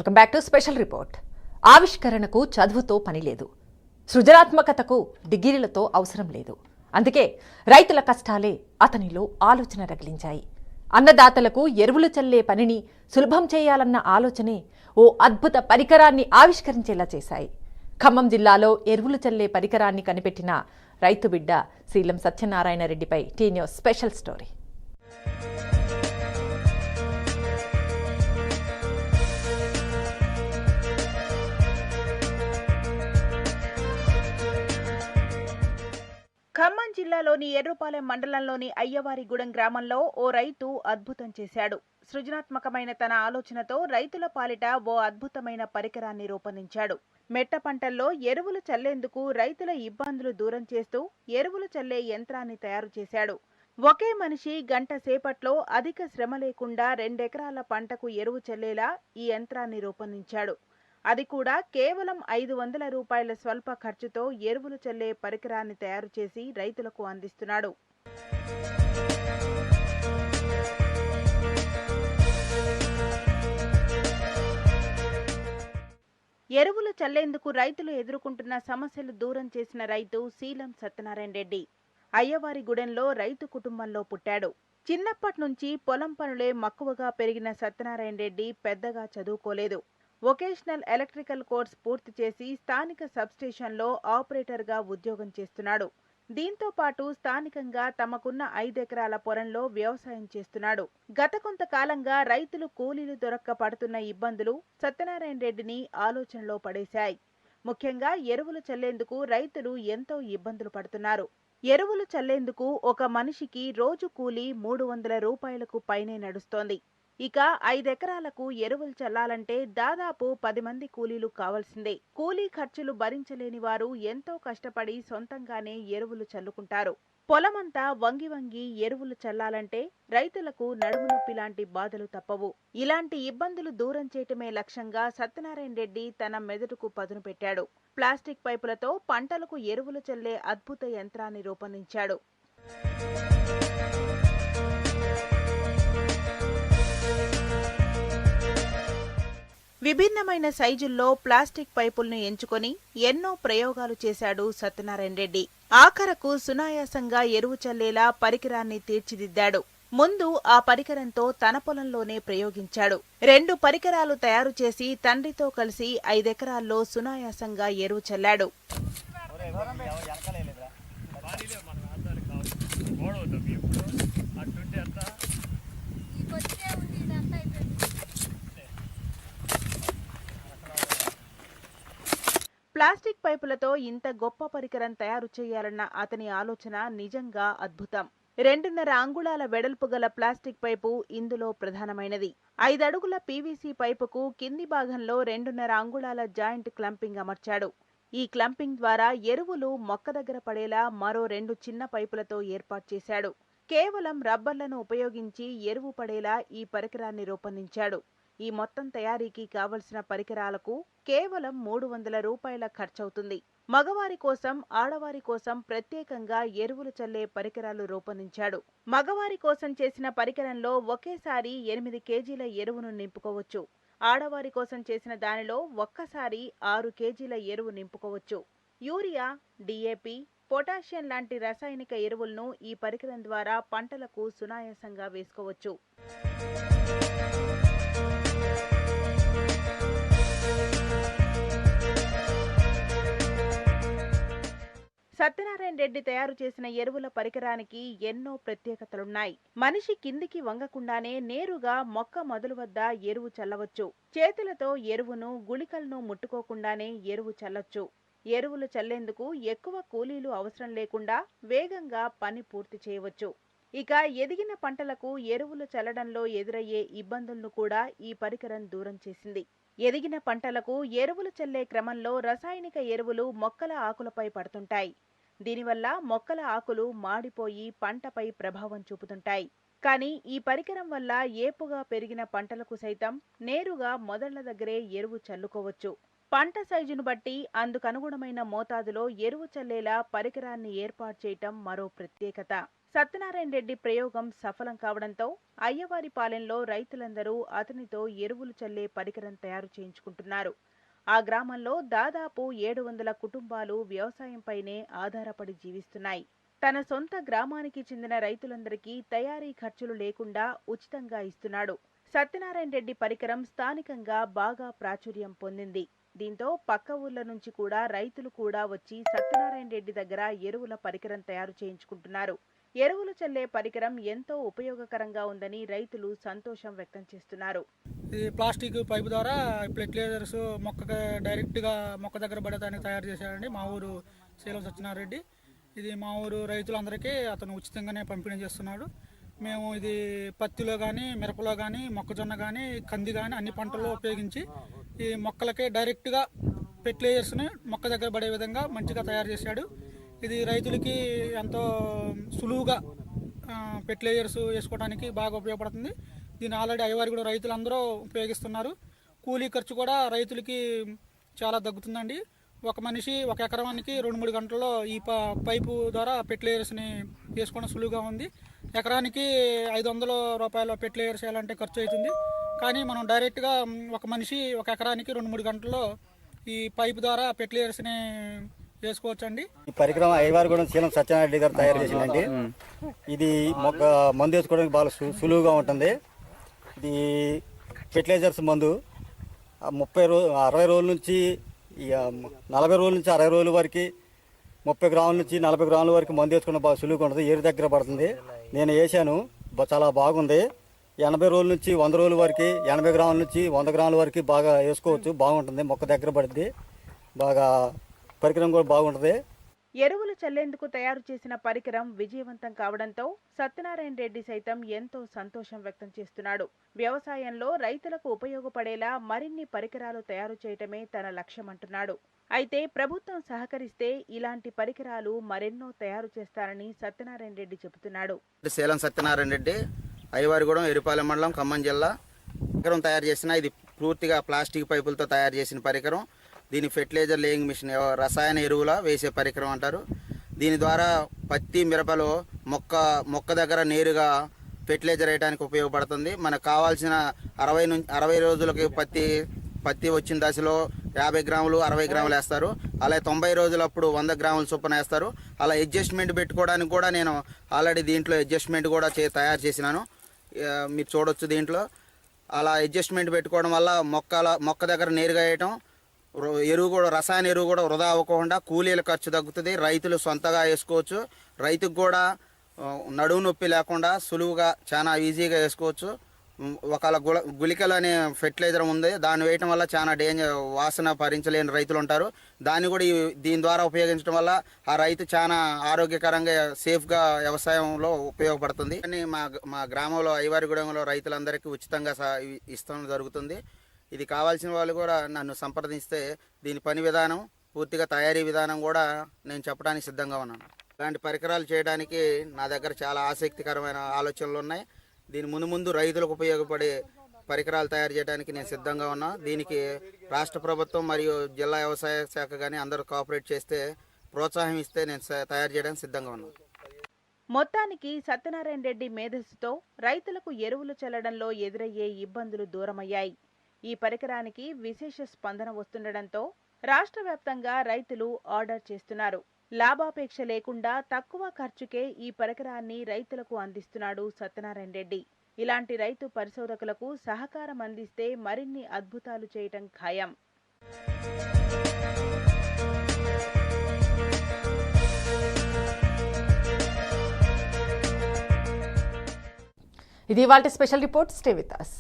Welcome back to special report. ఆవిష్కరణకు చదువుతో పని లేదు, సృజనాత్మకతకు డిగ్రీలతో అవసరం లేదు. అందుకే రైతుల కష్టాలే అతనిలో ఆలోచన రగిలించాయి. అన్నదాతలకు ఎరువులు చల్లే పనిని సులభం చేయాలన్న ఆలోచనే ఓ అద్భుత పరికరాన్ని ఆవిష్కరించేలా చేశాయి. ఖమ్మం జిల్లాలో ఎరువులు చల్లే పరికరాన్ని కనిపెట్టిన రైతు బిడ్డ శ్రీలం సత్యనారాయణ రెడ్డిపై T News special story. Khammam జిల్లాలోని ఎర్రుపాలెం మండలంలోని అయ్యవారిగూడెం గ్రామంలో ఓ రైతు అద్భుతం చేశాడు. సృజనాత్మకమైన తన ఆలోచనతో రైతుల పాలిట ఓ అద్భుతమైన పరికరాన్ని రూపొందించాడు. మెట్ట పంటల్లో ఎరువులు చల్లేందుకు రైతుల ఇబ్బందులు దూరం చేస్తూ ఎరువులు చల్లే యంత్రాన్ని తయారు చేశాడు. ఒకే మనిషి గంట సేపట్లో అధిక శ్రమ లేకుండా 2 ఎకరాల పంటకు ఎరువు చల్లేలా ఈ యంత్రాన్ని రూపొందించాడు. అది కూడా కేవలం 500 రూపాయల స్వల్ప ఖర్చుతో ఎరువులు చల్లే పరికరాన్ని తయారు చేసి రైతులకు అందిస్తున్నాడు. ఎరువులు చల్లేందుకు రైతులు ఎదుర్కొంటున్న సమస్యలు దూరం చేసిన రైతు శ్రీలం సత్యనారాయణ రెడ్డి అయ్యవారిగూడెంలో రైతు కుటుంబంలో పుట్టాడు. చిన్నప్పటి నుంచి పొలం పనులే మక్కువగా పెరిగిన సత్యనారాయణ రెడ్డి పెద్దగా చదువుకోలేదు. వొకేషనల్ ఎలక్ట్రికల్ కోర్స్ పూర్తి చేసి స్థానిక సబ్స్టేషన్లో ఆపరేటర్గా ఉద్యోగం చేస్తున్నాడు. దీంతో పాటు స్థానికంగా తమకున్న 5 ఎకరాల పొలంలో వ్యవసాయం చేస్తున్నాడు. గత కొంతకాలంగా రైతులు కూలీలు దొరక్క పడుతున్న ఇబ్బందులు సత్యనారాయణ రెడ్డిని ఆలోచనలో పడేశాయి. ముఖ్యంగా ఎరువులు చల్లేందుకు రైతులు ఎంతో ఇబ్బందులు పడుతున్నారు. ఎరువులు చల్లేందుకు ఒక మనిషికి రోజు కూలీ 300 రూపాయలకు పైనే నడుస్తోంది. ఇక 5 ఎకరాలకు ఎరువులు చల్లాలంటే దాదాపు 10 మంది కూలీలు కావాల్సిందే. కూలీ ఖర్చులు భరించలేని వారు ఎంతో కష్టపడి సొంతంగానే ఎరువులు చల్లుకుంటారు. పొలమంతా వంగి వంగి ఎరువులు చల్లాలంటే రైతులకు నడుము నొప్పి లాంటి బాధలు తప్పవు. ఇలాంటి ఇబ్బందులు దూరం చేయటమే లక్ష్యంగా సత్యనారాయణ రెడ్డి తన మెదడుకు పదును పెట్టాడు. ప్లాస్టిక్ పైపులతో పంటలకు ఎరువులు చల్లే అద్భుత యంత్రాన్ని రూపొందించాడు. విభిన్నమైన సైజుల్లో ప్లాస్టిక్ పైపులను ఎంచుకొని ఎన్నో ప్రయోగాలు చేశాడు సత్యనారాయణ రెడ్డి. ఆఖరకు సునాయాసంగా ఎరువు చల్లేలా పరికరాన్ని తీర్చిదిద్దాడు. ముందు ఆ పరికరంతో తన పొలంలోనే ప్రయోగించాడు. 2 పరికరాలు తయారు చేసి తండ్రితో కలిసి 5 ఎకరాల్లో సునాయాసంగా ఎరువు చల్లాడు. ప్లాస్టిక్ పైపులతో ఇంత గొప్ప పరికరం తయారు చేయాలన్న అతని ఆలోచన నిజంగా అద్భుతం. 2.5 అంగుళాల వెడల్పు గల ప్లాస్టిక్ పైపు ఇందులో ప్రధానమైనది. 5 అడుగుల పీవీసీ పైపుకు కింది భాగంలో 2.5 అంగుళాల జాయింట్ క్లంపింగ్ అమర్చాడు. ఈ క్లంపింగ్ ద్వారా ఎరువులు మొక్క దగ్గర పడేలా మరో 2 చిన్న పైపులతో ఏర్పాటు చేశాడు. కేవలం రబ్బర్లను ఉపయోగించి ఎరువు పడేలా ఈ పరికరాన్ని రూపొందించాడు. ఈ మొత్తం తయారీకి కావలసిన పరికరాలకు కేవలం 300 రూపాయల ఖర్చవుతుంది. మగవారి కోసం, ఆడవారి కోసం ప్రత్యేకంగా ఎరువులు చల్లే పరికరాలు రూపొందించాడు. మగవారి కోసం చేసిన పరికరంలో ఒకేసారి 8 కేజీల ఎరువును నింపుకోవచ్చు. ఆడవారి కోసం చేసిన దానిలో ఒక్కసారి 6 కేజీల ఎరువు నింపుకోవచ్చు. యూరియా, DAP, పొటాషియం లాంటి రసాయనిక ఎరువులను ఈ పరికరం ద్వారా పంటలకు సునాయాసంగా వేసుకోవచ్చు. సత్యనారాయణ రెడ్డి తయారు చేసిన ఎరువుల పరికరానికి ఎన్నో ప్రత్యేకతలున్నాయి. మనిషి కిందికి వంగకుండానే నేరుగా మొక్క మొదలు వద్ద ఎరువు చల్లవచ్చు. చేతులతో ఎరువును, గుళికలను ముట్టుకోకుండానే ఎరువు చల్లొచ్చు. ఎరువులు చల్లేందుకు ఎక్కువ కూలీలు అవసరం లేకుండా వేగంగా పని పూర్తి చేయవచ్చు. ఇక ఎదిగిన పంటలకు ఎరువులు చల్లడంలో ఎదురయ్యే ఇబ్బందులను కూడా ఈ పరికరం దూరం చేసింది. ఎదిగిన పంటలకు ఎరువులు చల్లే క్రమంలో రసాయనిక ఎరువులు మొక్కల ఆకులపై పడుతుంటాయి. దీనివల్ల మొక్కల ఆకులు మాడిపోయి పంటపై ప్రభావం చూపుతుంటాయి. కానీ ఈ పరికరం వల్ల ఏపుగా పెరిగిన పంటలకు సైతం నేరుగా మొదళ్ల దగ్గరే ఎరువు చల్లుకోవచ్చు. పంట సైజును బట్టి అందుకనుగుణమైన మోతాదులో ఎరువు చల్లేలా పరికరాన్ని ఏర్పాటు చేయటం మరో ప్రత్యేకత. సత్యనారాయణ రెడ్డి ప్రయోగం సఫలం కావడంతో అయ్యవారిపాలెంలో రైతులందరూ అతనితో ఎరువులు చల్లే పరికరం తయారు చేయించుకుంటున్నారు. ఆ గ్రామంలో దాదాపు 700 కుటుంబాలు వ్యవసాయంపైనే ఆధారపడి జీవిస్తున్నాయి. తన సొంత గ్రామానికి చెందిన రైతులందరికీ తయారీ ఖర్చులు లేకుండా ఉచితంగా ఇస్తున్నాడు. సత్యనారాయణ రెడ్డి పరికరం స్థానికంగా బాగా ప్రాచుర్యం పొందింది. దీంతో పక్క ఊర్ల నుంచి కూడా రైతులు కూడా వచ్చి సత్యనారాయణ రెడ్డి దగ్గర ఎరువుల పరికరం తయారు చేయించుకుంటున్నారు. ఎరువులు చల్లే పరికరం ఎంతో ఉపయోగకరంగా ఉందని రైతులు సంతోషం వ్యక్తం చేస్తున్నారు. ఇది ప్లాస్టిక్ పైపు ద్వారా ఫెర్టిలైజర్స్ మొక్కకి డైరెక్ట్గా మొక్క దగ్గర పడేదానికి తయారు చేశాడండి మా ఊరు శీలం సత్యనారాయణ రెడ్డి. ఇది మా ఊరు రైతులందరికీ అతను ఉచితంగానే పంపిణీ చేస్తున్నాడు. మేము ఇది పత్తిలో కానీ, మిరపలో కానీ, మొక్కజొన్న కానీ, కంది కానీ అన్ని పంటల్లో ఉపయోగించి ఈ మొక్కలకే డైరెక్ట్గా ఫెర్టిలైజర్స్ని మొక్క దగ్గర పడే విధంగా మంచిగా తయారు చేశాడు. ఇది రైతులకి ఎంతో సులువుగా ఫెర్టిలైజర్స్ వేసుకోవడానికి బాగా ఉపయోగపడుతుంది. దీన్ని ఆల్రెడీ అయ్యవారి కూడా రైతులందరూ ఉపయోగిస్తున్నారు. కూలీ ఖర్చు కూడా రైతులకి చాలా తగ్గుతుందండి. ఒక మనిషి ఒక ఎకరానికి 2-3 గంటల్లో ఈ పైపు ద్వారా ఫెర్టిలైజర్స్ని వేసుకోవడం సులువుగా ఉంది. ఎకరానికి 500 రూపాయల ఫెర్టిలైజర్స్ వేయాలంటే ఖర్చు అవుతుంది. కానీ మనం డైరెక్ట్గా ఒక మనిషి ఒక ఎకరానికి 2-3 గంటల్లో ఈ పైపు ద్వారా ఫెర్టిలైజర్స్ని వేసుకోవచ్చండి. ఈ పరికరం అయ్యవారిగూడెం శీలం సత్యనారాయణ రెడ్డి గారు తయారు చేసిందండి. ఇది మొక్క మందు వేసుకోవడానికి బాగా సులువుగా ఉంటుంది. ఇది ఫెర్టిలైజర్స్ మందు 60 రోజుల నుంచి 40 రోజుల నుంచి 60 రోజుల వరకు 30 గ్రాముల నుంచి 40 గ్రాముల వరకు మందు వేసుకోవడం బాగా సులువుగా ఉంటుంది. ఏరు దగ్గర పడుతుంది. నేను వేసాను, చాలా బాగుంది. 80 రోజుల నుంచి 100 రోజుల వరకు 80 గ్రాముల నుంచి 100 గ్రాముల వరకు బాగా వేసుకోవచ్చు. బాగుంటుంది, మొక్క దగ్గర పడుద్ది. బాగా పరికరం కూడా బాగుంటుంది. ఎరువులు చల్లేందుకు తయారు చేసిన పరికరం విజయవంతం కావడంతో సత్యనారాయణ రెడ్డి సైతం ఎంతో సంతోషం వ్యక్తం చేస్తున్నాడు. వ్యవసాయంలో రైతులకు ఉపయోగపడేలా మరిన్ని పరికరాలు తయారు చేయటమే తన లక్ష్యమంటున్నాడు. అయితే ప్రభుత్వం సహకరిస్తే ఇలాంటి పరికరాలు మరెన్నో తయారు చేస్తారని సత్యనారాయణ రెడ్డి చెబుతున్నాడు. శీలం సత్యనారాయణ రెడ్డి, అయ్యవారిగూడెం, ఎరుపాలెం మండలం, ఖమ్మం జిల్లా. పరికరం తయారు చేసిన ఇది పూర్తిగా ప్లాస్టిక్ పైపులతో తయారు చేసిన పరికరం. దీని ఫెర్టిలైజర్ లేయింగ్ మిషన్, రసాయన ఎరువుల వేసే పరికరం అంటారు. దీని ద్వారా పత్తి, మిరపలో మొక్క దగ్గర నేరుగా ఫెర్టిలైజర్ వేయడానికి ఉపయోగపడుతుంది. మనకు కావాల్సిన 60 రోజులకి పత్తి వచ్చిన దశలో 50 గ్రాములు 60 గ్రాములు వేస్తారు. అలాగే 90 రోజులప్పుడు 100 గ్రాముల చొప్పున వేస్తారు. అలా అడ్జస్ట్మెంట్ పెట్టుకోవడానికి కూడా నేను ఆల్రెడీ దీంట్లో అడ్జస్ట్మెంట్ కూడా తయారు చేసినాను. మీరు చూడొచ్చు దీంట్లో. అలా అడ్జస్ట్మెంట్ పెట్టుకోవడం వల్ల మొక్క దగ్గర నేరుగా వేయటం, ఎరువు కూడా రసాయన ఎరువు కూడా వృధా అవ్వకుండా కూలీల ఖర్చు తగ్గుతుంది. రైతులు సొంతగా వేసుకోవచ్చు. రైతుకు కూడా నడుము నొప్పి లేకుండా సులువుగా చాలా ఈజీగా వేసుకోవచ్చు. ఒకవేళ గుళికలు అనే ఫెర్టిలైజర్ ఉంది, దాన్ని వేయటం వల్ల చాలా డేంజర్, వాసన భరించలేని రైతులు ఉంటారు. దాన్ని కూడా దీని ద్వారా ఉపయోగించడం వల్ల ఆ రైతు చాలా ఆరోగ్యకరంగా సేఫ్గా వ్యవసాయంలో ఉపయోగపడుతుంది. కానీ మా గ్రామంలో అయ్యవారిగూడెంలో రైతులందరికీ ఉచితంగా ఇష్టం జరుగుతుంది. ఇది కావాల్సిన వాళ్ళు కూడా నన్ను సంప్రదిస్తే దీని పని విధానం, పూర్తిగా తయారీ విధానం కూడా నేను చెప్పడానికి సిద్ధంగా ఉన్నాను. ఇలాంటి పరికరాలు చేయడానికి నా దగ్గర చాలా ఆసక్తికరమైన ఆలోచనలు ఉన్నాయి. దీని ముందు రైతులకు ఉపయోగపడే పరికరాలు తయారు చేయడానికి నేను సిద్ధంగా ఉన్నా. దీనికి రాష్ట్ర ప్రభుత్వం మరియు జిల్లా వ్యవసాయ శాఖ కానీ అందరూ కోఆపరేట్ చేస్తే, ప్రోత్సాహం ఇస్తే నేను తయారు చేయడానికి సిద్ధంగా ఉన్నాను. మొత్తానికి సత్యనారాయణ రెడ్డి మేధస్సుతో రైతులకు ఎరువులు చల్లడంలో ఎదురయ్యే ఇబ్బందులు దూరమయ్యాయి. ఈ పరికరానికి విశేష స్పందన వస్తుండటంతో రాష్ట్ర వ్యాప్తంగా రైతులు ఆర్డర్ చేస్తున్నారు. లాభాపేక్ష లేకుండా తక్కువ ఖర్చుకే ఈ పరికరాన్ని రైతులకు అందిస్తున్నాడు సత్యనారాయణ రెడ్డి. ఇలాంటి రైతు పరిశోధకులకు సహకారం అందిస్తే మరిన్ని అద్భుతాలు చేయటం ఖాయం. ఇది ఇవాల్టి special report. Stay with us.